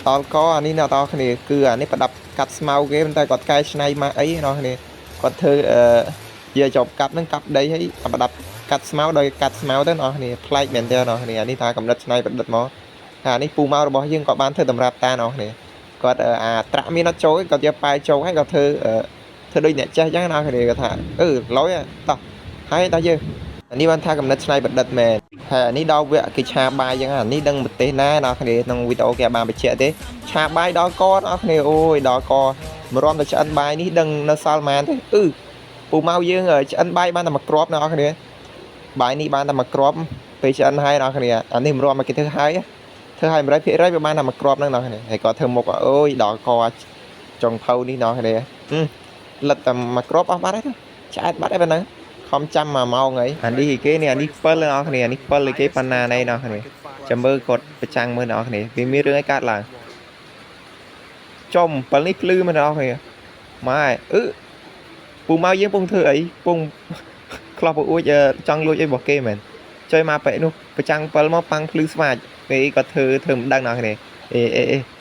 តកអានេះអ្នកតគ្នាគឺអានេះប្រដាប់កាត់ស្មៅគេប៉ុន្តែគាត់កែច្នៃមកអីអ្នកគ្នាគាត់ធ្វើជាចប់កាត់នឹងកាប់ដីហើយប្រដាប់កាត់ស្មៅដោយកាត់ស្មៅទៅអ្នកគ្នាប្លែកមែនទេអ្នកគ្នានេះថាកំណត់ច្នៃប្រឌិតមកថានេះពូម៉ៅរបស់យើងក៏បានធ្វើតម្រាប់តាអ្នកគ្នាគាត់អាត្រាក់មានអត់ចូលគាត់យកប៉ែចូលហើយគាត់ធ្វើដូចអ្នកចេះអញ្ចឹងអ្នកគ្នាគាត់ថាឡយតោះហើយតោះយើងនេះបានថាកំណត់ច្នៃប្រឌិតមែនហើយនេះដល់វគ្គគេឆាបាយអញ្ចឹងអានេះដឹងប្រទេសណាអ្នកគ្នាក្នុងវីដេអូគេបានបញ្ជាក់ទេឆាបាយដល់កអ្នកគ្នាអូយដល់កមករំតែឆ្អិនបាយនេះដឹងនៅសល់ម៉ានទេពូម៉ៅយើងឆ្អិនបាយបានតែមួយគ្រាប់អ្នកគ្នាបាយនេះបានតែមួយគ្រាប់ពេលឆ្អិនហើយអ្នកគ្នាអានេះមិនរាប់មកគេធ្វើហើយ100%វាបានតែមួយគ្រាប់ហ្នឹងអ្នកគ្នាហើយគាត់ធ្វើមុខអូយដល់កចុងភៅនេះអ្នកគ្នាលិតតែមួយគ្រាប់អស់បាត់ហើយឆ្អែតបាត់ហើយប៉ុណ្ណឹងខំចាំ1ម៉ោងហើយអានេះគេនេះអានេះ7អ្នកគ្នាអានេះ7គេប៉ុណ្ណាណែអ្នកគ្នាចាំមើលគាត់ប្រចាំងមើលអ្នកគ្នាវាមានរឿងអីកើតឡើងចំ7នេះភ្លឺមែនអ្នកគ្នាម៉ែពូម៉ៅយើងពងធ្វើអីពងខ្លះពូអួចចង់លួចអីរបស់គេមែនចុយមកប៉ែនោះប្រចាំង7មកប៉ាំងភ្លឺស្វាចគេគាត់ធ្វើមិនដឹងអ្នកគ្នា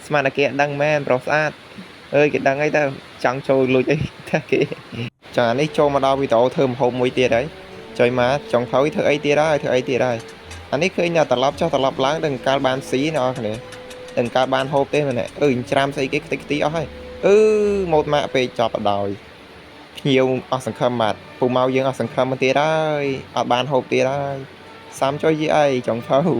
ស្មានតែគេអត់ដឹងមែនប្រុសស្អាតគេដឹងអីទៅចង់ចូលលួចអីតែគេចានេះចូលមកដល់វីដេអូធ្វើម្ហូបមួយទៀតហើយចុយមកចង់ធ្វើអីទៀតហើយអានេះឃើញតែត្រឡប់ចុះត្រឡប់ឡើងដល់កាលបានស៊ីអ្នកគ្នាដល់កាលបានហូបទេមែនច្រាមស្អីគេខ្ទេចខ្ទីអស់ហើយម៉ូតម៉ាក់ពេកចប់បដោយភ្ញៀវអស់សង្ឃឹមបាទពូម៉ៅយើងអស់សង្ឃឹមមកទៀតហើយអត់បានហូបទៀតហើយសាំចុយយីអីចង់ធ្វើ